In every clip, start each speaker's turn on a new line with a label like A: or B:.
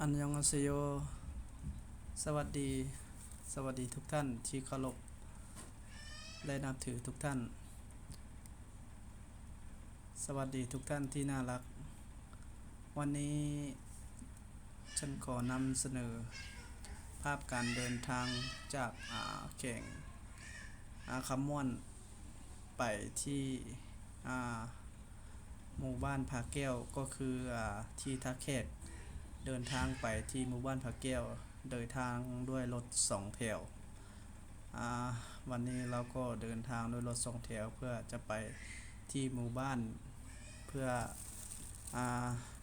A: อันยองอาเซโยสวัสดีทุกท่านที่เคารพและนับถือทุกท่านสวัสดีทุกท่านที่น่ารักวันนี้ฉันขอนำเสนอภาพการเดินทางจากแข่งคำม่วนไปที่หมู่บ้านผาแก้วก็คือที่ท่าแขกเดินทางไปที่หมู่บ้านผาแก้วโดยทางด้วยรถ2แถววันนี้เราก็เดินทางด้วยรถ2แถวเพื่อจะไปที่หมู่บ้านเพื่อ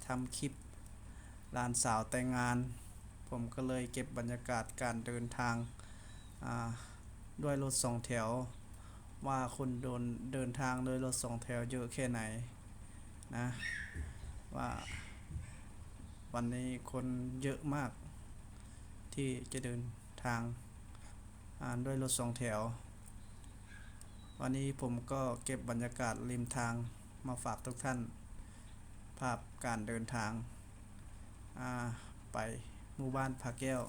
A: ทำคลิปหลานสาวแต่งงานผมก็เลยเก็บบรรยากาศการเดินทางด้วยรถ2แถวว่าคนเดินทางโดยรถ2แถวเยอะแค่ไหนนะว่าวันนี้คนเยอะมากที่จะเดินทางด้วยรถ2แถววันนี้ผมก็เก็บบรรยากาศริมทางมาฝากทุกท่านภาพการเดินทางไปหมู่บ้านผาแก้ว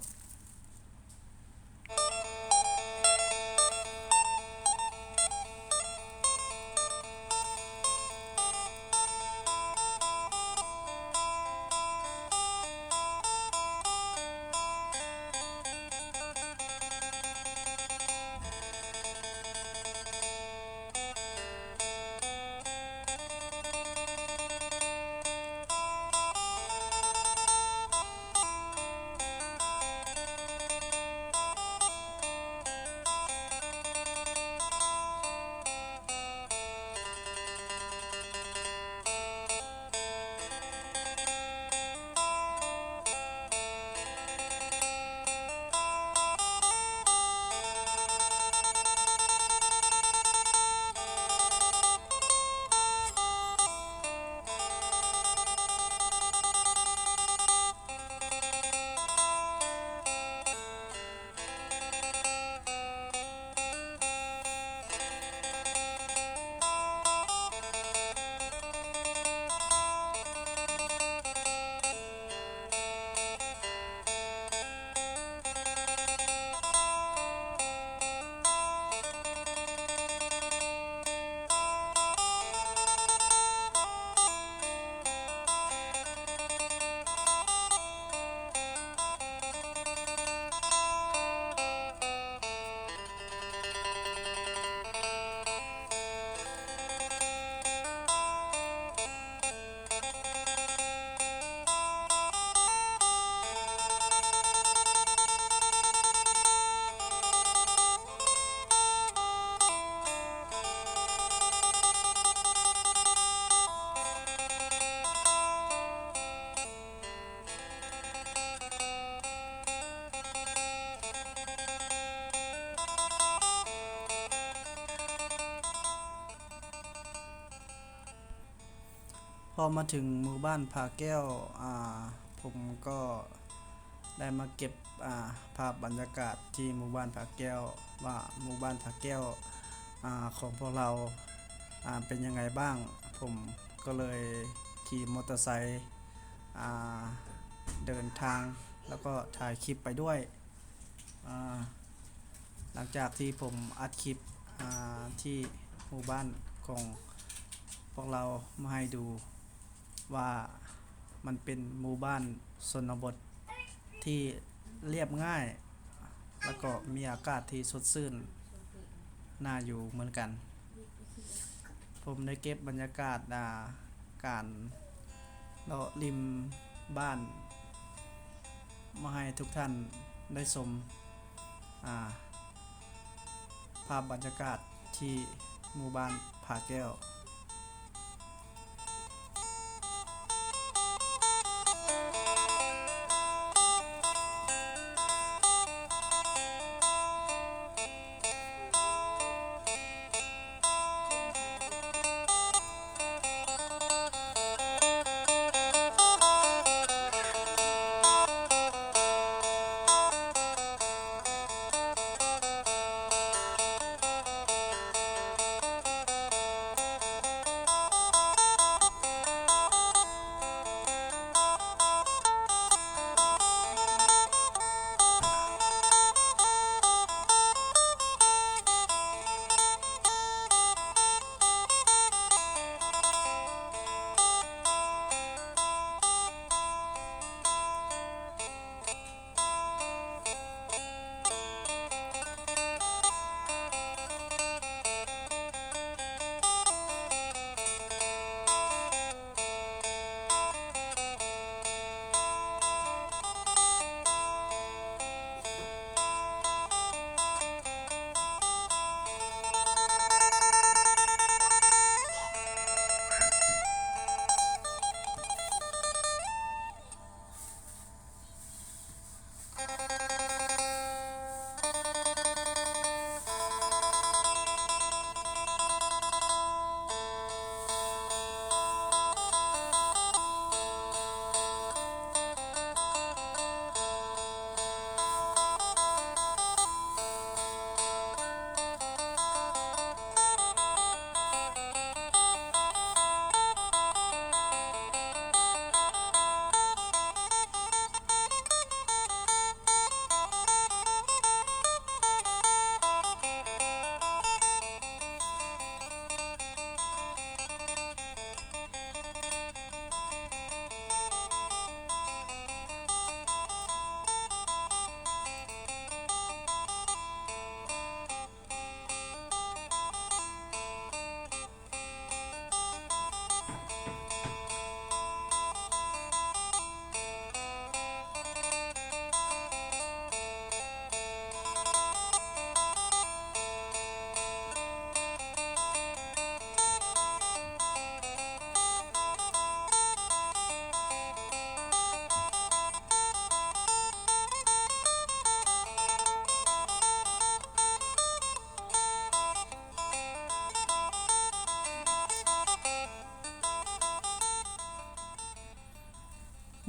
A: พอมาถึงหมู่บ้านผาแก้วผมก็ได้มาเก็บภาพบรรยากาศที่หมู่บ้านผาแก้วว่าหมู่บ้านผาแก้วของพวกเราเป็นยังไงบ้างผมก็เลยขี่มอเตอร์ไซค์เดินทางแล้วก็ถ่ายคลิปไปด้วยหลังจากที่ผมอัดคลิปที่หมู่บ้านของพวกเรามาให้ดูว่ามันเป็นหมู่บ้านชนบทที่เรียบง่ายแล้วก็มีอากาศที่สดชื่นน่าอยู่เหมือนกันผมได้เก็บบรรยากาศการเลาะริมบ้านมาให้ทุกท่านได้ชมภาพบรรยากาศที่หมู่บ้านผาแก้ว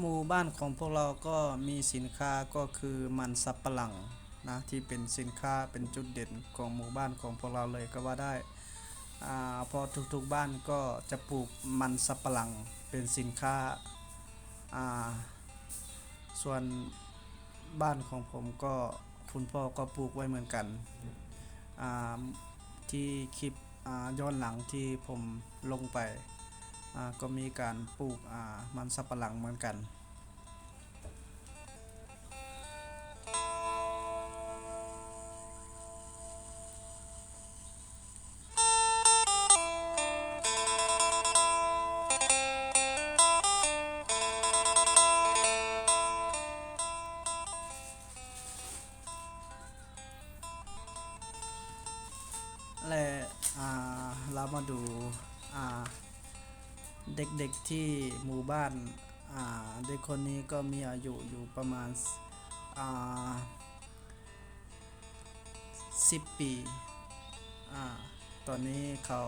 A: หมู่บ้านของพวกเราก็มีสินค้าก็คือมันสับปะหลังนะที่เป็นสินค้าเป็นจุดเด่นของหมู่บ้านของพวกเราเลยก็ว่าได้เพอทุกๆบ้านก็จะปลูกมันสับปะหลังเป็นสินค้าอ่าส่วนบ้านของผมก็คุณพ่อก็ปลูกไว้เหมือนกันอ่าที่คลิปย้อนหลังที่ผมลงไปก็มีการปลูกมันสับปะหลังเหมือนกันและเรามาดูเด็กๆที่หมู่บ้านเด็กคนนี้ก็มีอายุอยู่ประมาณ10 ปีตอนนี้เขา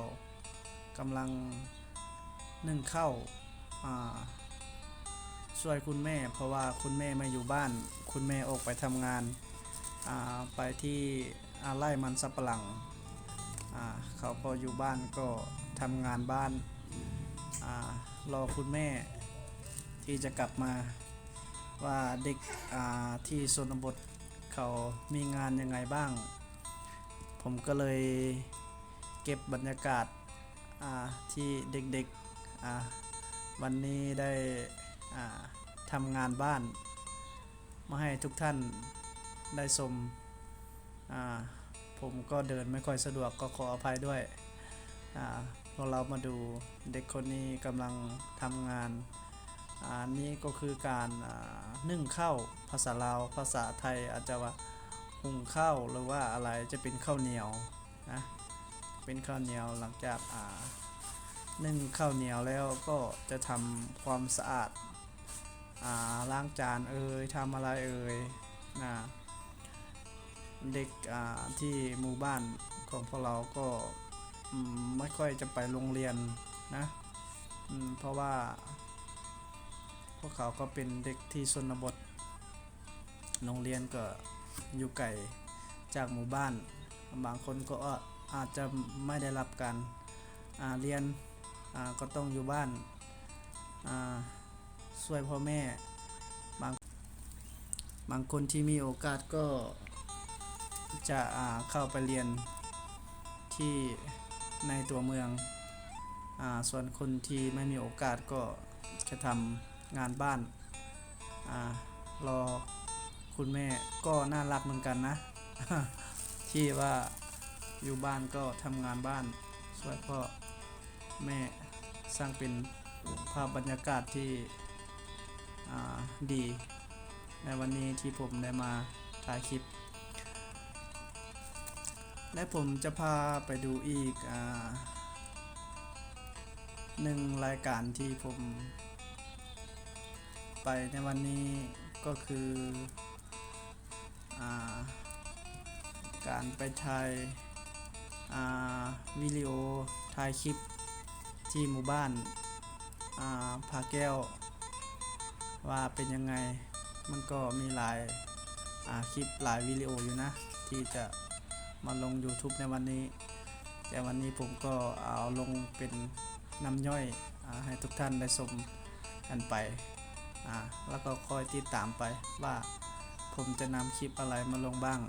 A: กำลังนึ่งข้าวช่วยคุณแม่เพราะว่าคุณแม่ไม่อยู่บ้านคุณแม่ออกไปทำงานไปที่ไร่มันสับปะหลังเขาพออยู่บ้านก็ทำงานบ้านรอคุณแม่ที่จะกลับมาว่าเด็กที่ชนบทเขามีงานยังไงบ้างผมก็เลยเก็บบรรยากาศที่เด็กๆวันนี้ได้ทำงานบ้านมาให้ทุกท่านได้ชมผมก็เดินไม่ค่อยสะดวกก็ขออภัยด้วยพอเรามาดูเด็กคนนี้กำลังทำงานนี่ก็คือการนึ่งข้าวภาษาลาวภาษาไทยอาจจะว่าหุงข้าวหรือว่าอะไรจะเป็นข้าวเหนียวนะเป็นข้าวเหนียวหลังจากนึ่งข้าวเหนียวแล้วก็จะทำความสะอาดล้างจานทำอะไรนะเด็กที่หมู่บ้านของพวกเราก็ไม่ค่อยจะไปโรงเรียนนะเพราะว่าพวกเขาก็เป็นเด็กที่ชนบทโรงเรียนก็อยู่ไกลจากหมู่บ้านบางคนก็อาจจะไม่ได้รับการเรียนก็ต้องอยู่บ้านช่วยพ่อแม่บางคนที่มีโอกาสก็จะเข้าไปเรียนที่ในตัวเมืองส่วนคนที่ไม่มีโอกาสก็จะทำงานบ้านรอคุณแม่ก็น่ารักเหมือนกันนะ ที่ว่าอยู่บ้านก็ทำงานบ้านช่วยพ่อแม่สร้างเป็นภาพบรรยากาศที่ดีในวันนี้ที่ผมได้มาถ่ายคลิปและผมจะพาไปดูอีกหนึ่งรายการที่ผมไปในวันนี้ก็คือการไปถ่ายวิดีโอถ่ายคลิปที่หมู่บ้านผาแก้วว่าเป็นยังไงมันก็มีหลายคลิปหลายวิดีโออยู่นะที่จะมาลง YouTube ในวันนี้แต่วันนี้ผมก็เอาลงเป็นน้ำย่อยให้ทุกท่านได้ชมกันไปแล้วก็คอยติดตามไปว่าผมจะนำคลิปอะไรมาลงบ้าง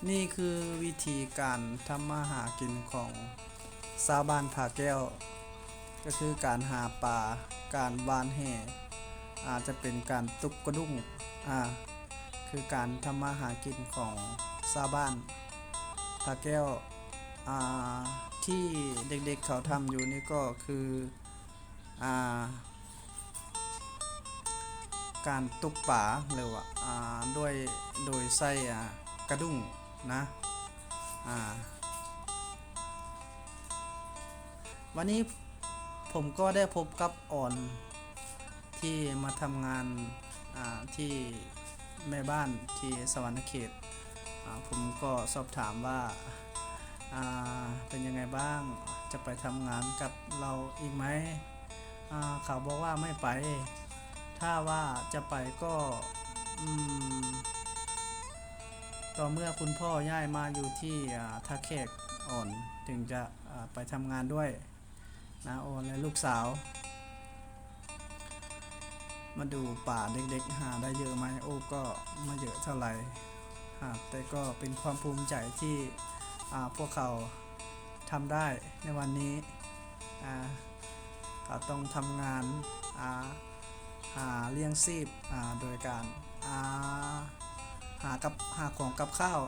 A: นี่คือวิธีการทำมาหากินของชาวบ้านผาแก้วก็คือการหาปลาการวานแหอาจจะเป็นการตุกกระดุ้งคือการทำมาหากินของชาวบ้านผาแก้วอ่าที่เด็กๆเขาทำอยู่นี่ก็คืออ่าการตุกป่าหรือว่าด้วยโดยใส่กระดุ้งนะอ่าวันนี้ผมก็ได้พบกับอ่อนที่มาทำงานที่แม่บ้านที่สวรรณเขตผมก็สอบถามว่าเป็นยังไงบ้างจะไปทำงานกับเราอีกไหมเขาบอกว่าไม่ไปถ้าว่าจะไปก็ต่อเมื่อคุณพ่อย้ายมาอยู่ที่ท่าแขกอ่อนถึงจะไปทำงานด้วยนะอ่อนและลูกสาวมาดูป่าเด็กๆหาได้เยอะไหมโอ้ก็ไม่เยอะเท่าไหร่แต่ก็เป็นความภูมิใจที่พวกเขาทำได้ในวันนี้เขาต้องทำงานหาเลี้ยงชีพโดยการหาของกับข้าว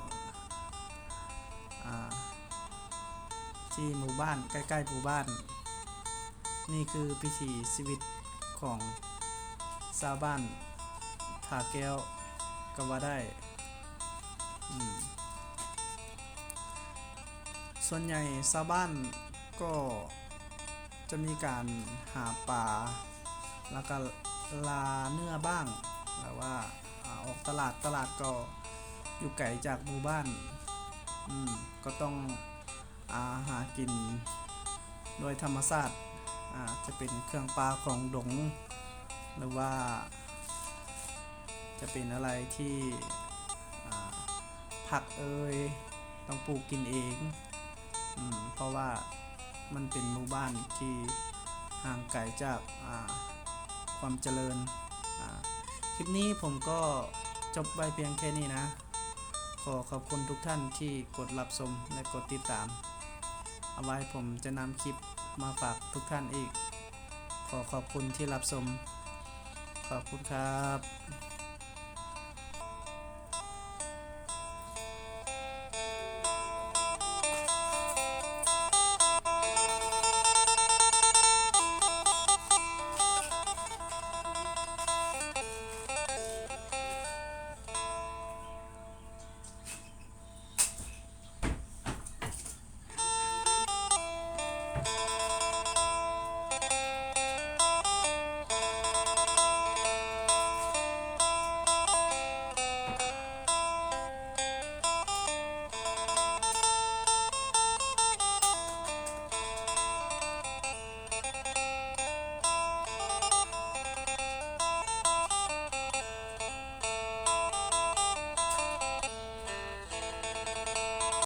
A: ที่หมู่บ้านใกล้ๆหมู่บ้านนี่คือพิธีชีวิตของชาวบ้านผาแก้วก็ว่าได้ส่วนใหญ่ชาวบ้านก็จะมีการหาปลาแล้วก็ลาเนื้อบ้างหรือว่าออกตลาดก็อยู่ไกลจากหมู่บ้านก็ต้องหากินโดยธรรมชาติจะเป็นเครื่องปลาของดงหรือว่าจะเป็นอะไรที่ผักต้องปลูกกินเองเพราะว่ามันเป็นหมู่บ้านที่ห่างไกลจากความเจริญคลิปนี้ผมก็จบไว้เพียงแค่นี้นะขอขอบคุณทุกท่านที่กดรับชมและกดติดตามเอาไว้ผมจะนำคลิปมาฝากทุกท่านอีกขอขอบคุณที่รับชมขอบคุณครับ